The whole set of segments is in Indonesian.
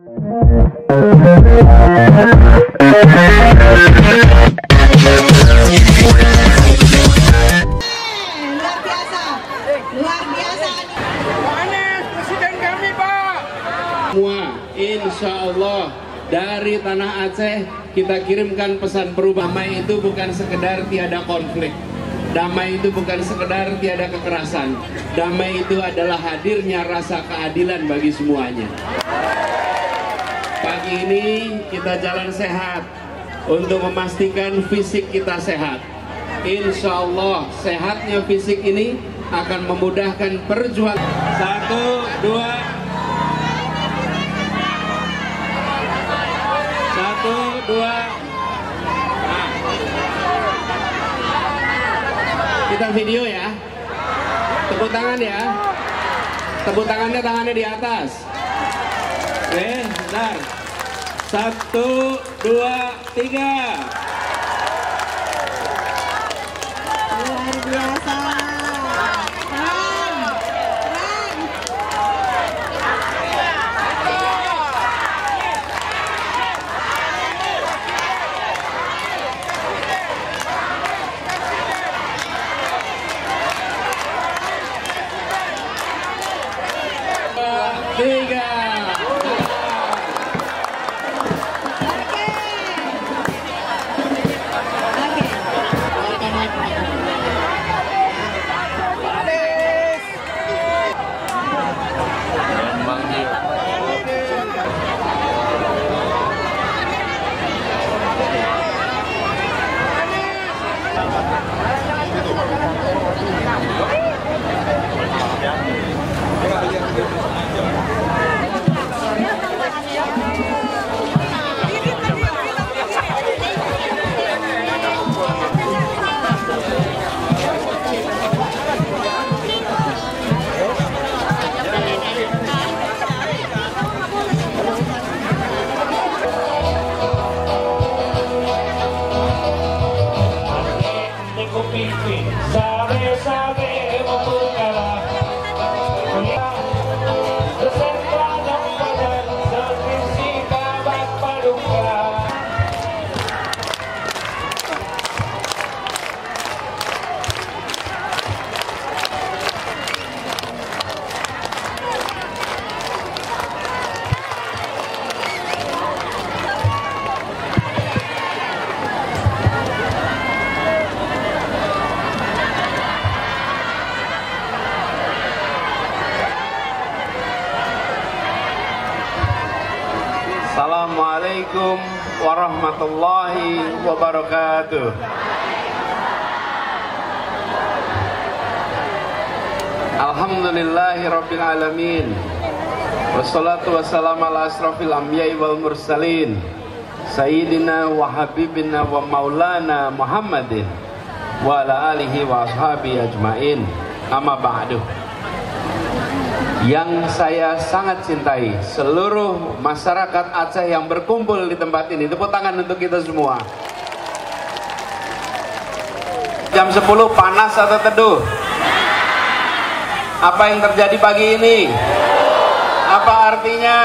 Luar biasa. Anies, presiden kami, Pak. Semua, insya Allah dari tanah Aceh kita kirimkan pesan perubahan. Damai itu bukan sekedar tiada konflik. Damai itu bukan sekedar tiada kekerasan. Damai itu adalah hadirnya rasa keadilan bagi semuanya. Pagi ini kita jalan sehat untuk memastikan fisik kita sehat. Insya Allah sehatnya fisik ini akan memudahkan perjuangan. 1, 2, 1, 2. Nah. Kita video ya. Tepuk tangan ya. Tepuk tangannya, tangannya di atas. Oke, bentar. 1, 2, 3. Luar biasa. Keren. Keren. Tiga. Oke. Oke. Assalamualaikum warahmatullahi wabarakatuh. Alhamdulillahi rabbil alamin. Wassalatu wassalamu ala asrafil anbiya'i wal mursalin Sayyidina wa habibina wa maulana Muhammadin wa ala alihi wa ashabihi ajmain. Amma ba'du. Yang saya sangat cintai, seluruh masyarakat Aceh yang berkumpul di tempat ini, tepuk tangan untuk kita semua. Jam 10 panas atau teduh? Apa yang terjadi pagi ini? Apa artinya?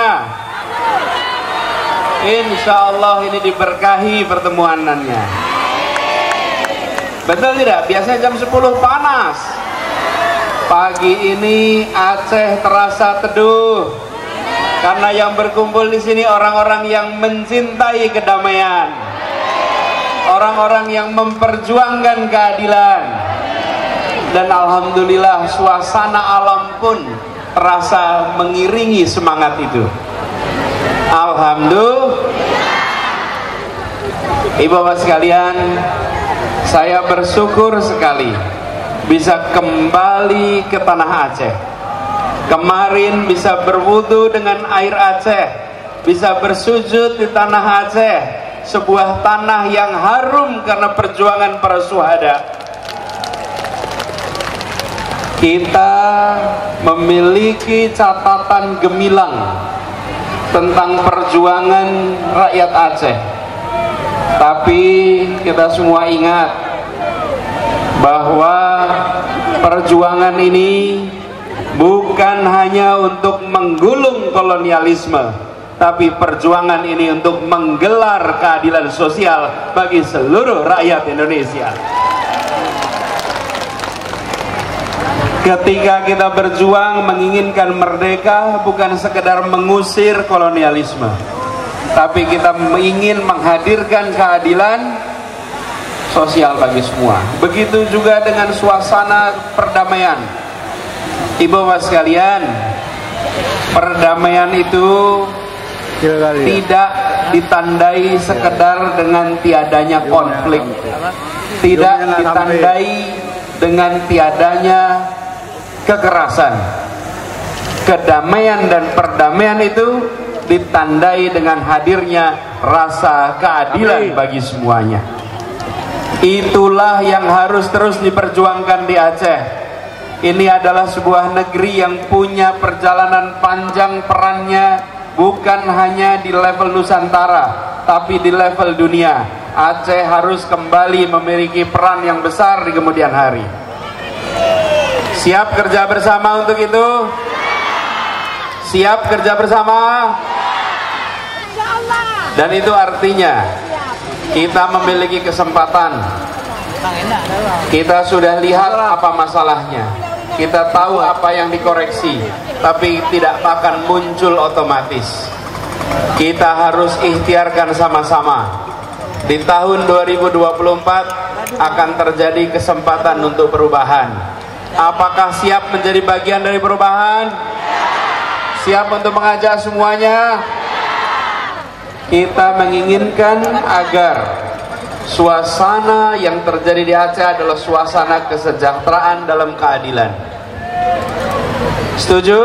Insya Allah ini diberkahi pertemuanannya. Betul tidak? Biasanya jam 10 panas. Pagi ini Aceh terasa teduh karena yang berkumpul di sini orang-orang yang mencintai kedamaian, orang-orang yang memperjuangkan keadilan, dan alhamdulillah suasana alam pun terasa mengiringi semangat itu. Alhamdulillah. Ibu bapak sekalian, saya bersyukur sekali bisa kembali ke tanah Aceh. Kemarin bisa berwudu dengan air Aceh, bisa bersujud di tanah Aceh, sebuah tanah yang harum karena perjuangan para syuhada. Kita memiliki catatan gemilang tentang perjuangan rakyat Aceh. Tapi kita semua ingat bahwa perjuangan ini bukan hanya untuk menggulung kolonialisme, tapi perjuangan ini untuk menggelar keadilan sosial bagi seluruh rakyat Indonesia. Ketika kita berjuang menginginkan merdeka, bukan sekedar mengusir kolonialisme, tapi kita ingin menghadirkan keadilan sosial bagi semua. Begitu juga dengan suasana perdamaian. Ibu bapak sekalian, perdamaian itu tidak ditandai sekedar dengan tiadanya konflik, tidak ditandai dengan tiadanya kekerasan. Kedamaian dan perdamaian itu ditandai dengan hadirnya rasa keadilan bagi semuanya. Itulah yang harus terus diperjuangkan di Aceh. Ini adalah sebuah negeri yang punya perjalanan panjang perannya, bukan hanya di level Nusantara, tapi di level dunia. Aceh harus kembali memiliki peran yang besar di kemudian hari. Siap kerja bersama untuk itu? Siap kerja bersama? Dan itu artinya kita memiliki kesempatan. Kita sudah lihat apa masalahnya, kita tahu apa yang dikoreksi, tapi tidak akan muncul otomatis. Kita harus ikhtiarkan sama-sama. Di tahun 2024 akan terjadi kesempatan untuk perubahan. Apakah siap menjadi bagian dari perubahan? Siap untuk mengajak semuanya? Kita menginginkan agar suasana yang terjadi di Aceh adalah suasana kesejahteraan dalam keadilan. Setuju?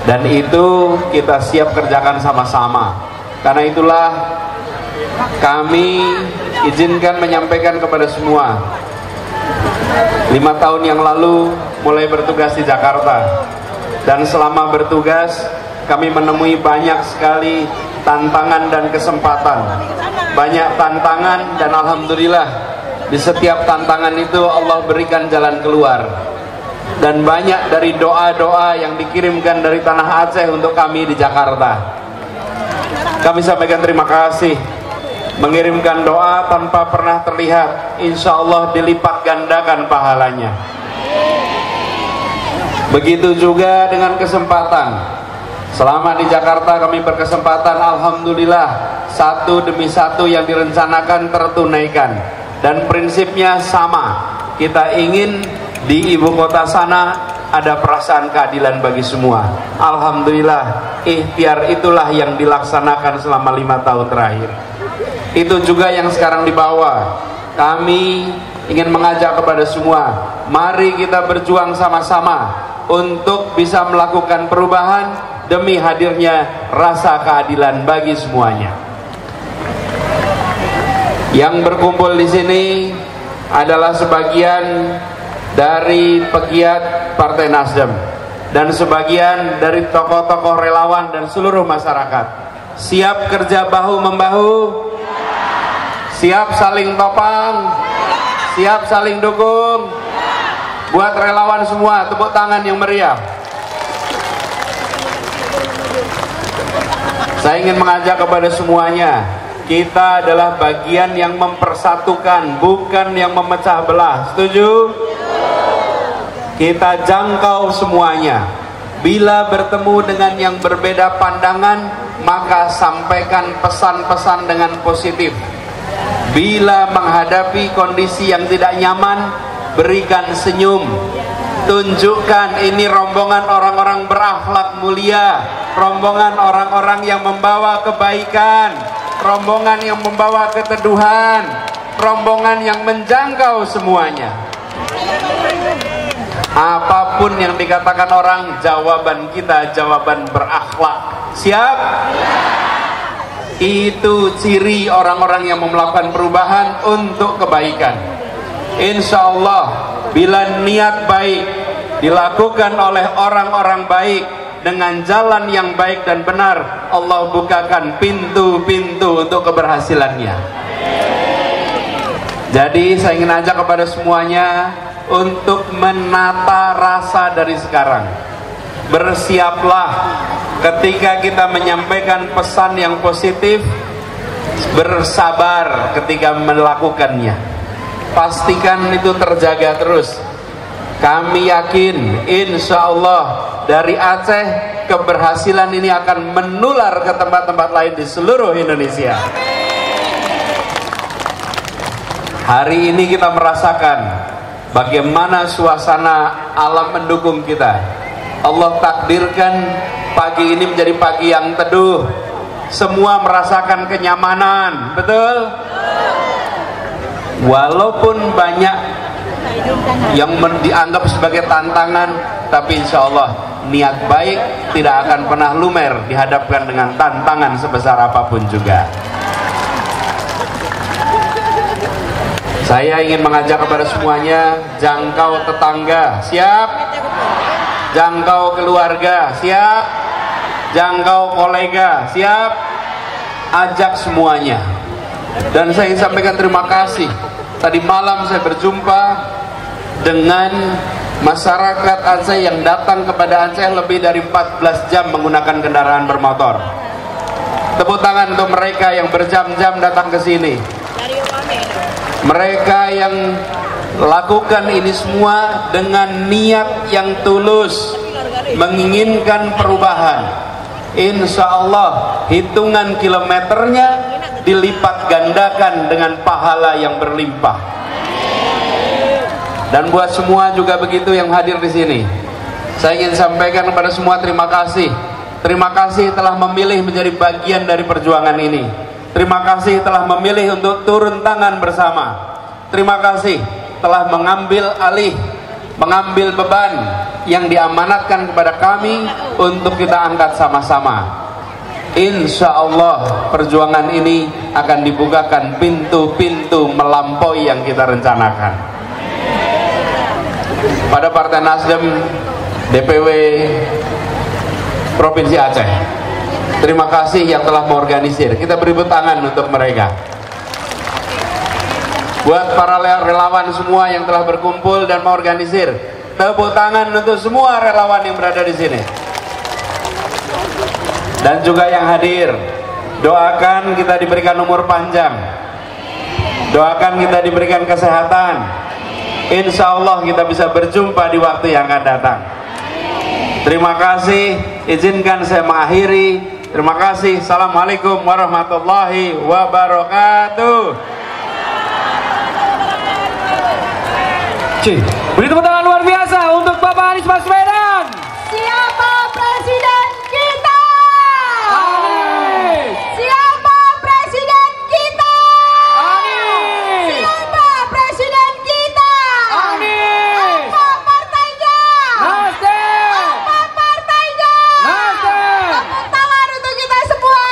Dan itu kita siap kerjakan sama-sama. Karena itulah kami izinkan menyampaikan kepada semua. 5 tahun yang lalu mulai bertugas di Jakarta, dan selama bertugas kami menemui banyak sekali tantangan dan kesempatan. Banyak tantangan, dan alhamdulillah di setiap tantangan itu Allah berikan jalan keluar. Dan banyak dari doa-doa yang dikirimkan dari tanah Aceh untuk kami di Jakarta. Kami sampaikan terima kasih. Mengirimkan doa tanpa pernah terlihat, insya Allah dilipat gandakan pahalanya. Begitu juga dengan kesempatan. Selama di Jakarta kami berkesempatan, alhamdulillah, satu demi satu yang direncanakan tertunaikan. Dan prinsipnya sama. Kita ingin di ibu kota sana ada perasaan keadilan bagi semua. Alhamdulillah, ikhtiar itulah yang dilaksanakan selama 5 tahun terakhir. Itu juga yang sekarang dibawa. Kami ingin mengajak kepada semua, mari kita berjuang sama-sama untuk bisa melakukan perubahan demi hadirnya rasa keadilan bagi semuanya. Yang berkumpul di sini adalah sebagian dari pegiat Partai Nasdem dan sebagian dari tokoh-tokoh relawan dan seluruh masyarakat. Siap kerja bahu membahu? Siap saling topang? Siap saling dukung? Buat relawan semua, tepuk tangan yang meriah. Saya ingin mengajak kepada semuanya, kita adalah bagian yang mempersatukan, bukan yang memecah belah. Setuju? Kita jangkau semuanya. Bila bertemu dengan yang berbeda pandangan, maka sampaikan pesan-pesan dengan positif. Bila menghadapi kondisi yang tidak nyaman, berikan senyum. Tunjukkan ini rombongan orang-orang berakhlak mulia, rombongan orang-orang yang membawa kebaikan, rombongan yang membawa keteduhan, rombongan yang menjangkau semuanya. Apapun yang dikatakan orang, jawaban kita jawaban berakhlak. Siap? Itu ciri orang-orang yang melakukan perubahan untuk kebaikan. Insya Allah, bila niat baik dilakukan oleh orang-orang baik dengan jalan yang baik dan benar, Allah bukakan pintu-pintu untuk keberhasilannya. Jadi saya ingin ajak kepada semuanya untuk menata rasa dari sekarang. Bersiaplah, ketika kita menyampaikan pesan yang positif, bersabar ketika melakukannya. Pastikan itu terjaga terus. Kami yakin insya Allah dari Aceh keberhasilan ini akan menular ke tempat-tempat lain di seluruh Indonesia. Hari ini kita merasakan bagaimana suasana alam mendukung kita. Allah takdirkan pagi ini menjadi pagi yang teduh. Semua merasakan kenyamanan, betul? Walaupun banyak yang dianggap sebagai tantangan, tapi insya Allah niat baik tidak akan pernah lumer dihadapkan dengan tantangan sebesar apapun juga. Saya ingin mengajak kepada semuanya, jangkau tetangga, siap? Jangkau keluarga, siap? Jangkau kolega, siap? Ajak semuanya. Dan saya ingin sampaikan terima kasih. Tadi malam saya berjumpa dengan masyarakat Aceh yang datang kepada Aceh lebih dari 14 jam menggunakan kendaraan bermotor. Tepuk tangan untuk mereka yang berjam-jam datang ke sini. Mereka yang lakukan ini semua dengan niat yang tulus, menginginkan perubahan. Insya Allah hitungan kilometernya dilipat gandakan dengan pahala yang berlimpah. Dan buat semua juga begitu yang hadir di sini. Saya ingin sampaikan kepada semua terima kasih. Terima kasih telah memilih menjadi bagian dari perjuangan ini. Terima kasih telah memilih untuk turun tangan bersama. Terima kasih telah mengambil alih, mengambil beban yang diamanatkan kepada kami untuk kita angkat sama-sama. Insya Allah perjuangan ini akan dibukakan pintu-pintu melampaui yang kita rencanakan. Pada Partai Nasdem DPW Provinsi Aceh, terima kasih yang telah mengorganisir. Kita beri tepuk tangan untuk mereka. Buat para relawan semua yang telah berkumpul dan mengorganisir, tepuk tangan untuk semua relawan yang berada di sini. Dan juga yang hadir, doakan kita diberikan umur panjang, doakan kita diberikan kesehatan. Insya Allah kita bisa berjumpa di waktu yang akan datang. Terima kasih, izinkan saya mengakhiri. Terima kasih. Assalamualaikum warahmatullahi wabarakatuh. Beri tepuk tangan luar biasa untuk Bapak Anies Baswedan. Siapa presiden kita? Anies. Siapa presiden kita? Anies. Siapa presiden kita? Anies. Apa partainya? Nasdem. Apa partainya? Nasdem. Tepuk tangan untuk kita semua.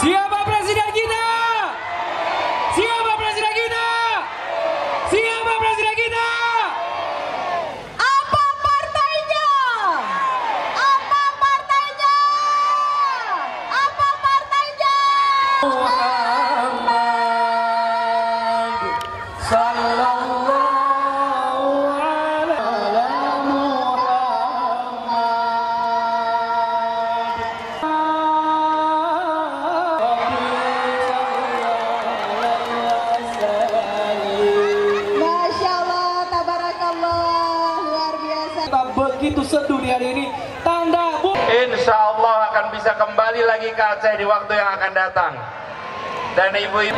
Siapa presiden kita? Siapa presiden kita? Siapa presiden kita? Apa partainya? Apa partainya? Apa partainya? Muhammad sallallahu alaihi Masya Allah, tabarakallah, luar biasa. Kita begitu seduh di hari ini, tanda Insya Allah akan bisa kembali lagi ke Aceh di waktu yang akan datang. Dan ibu-ibu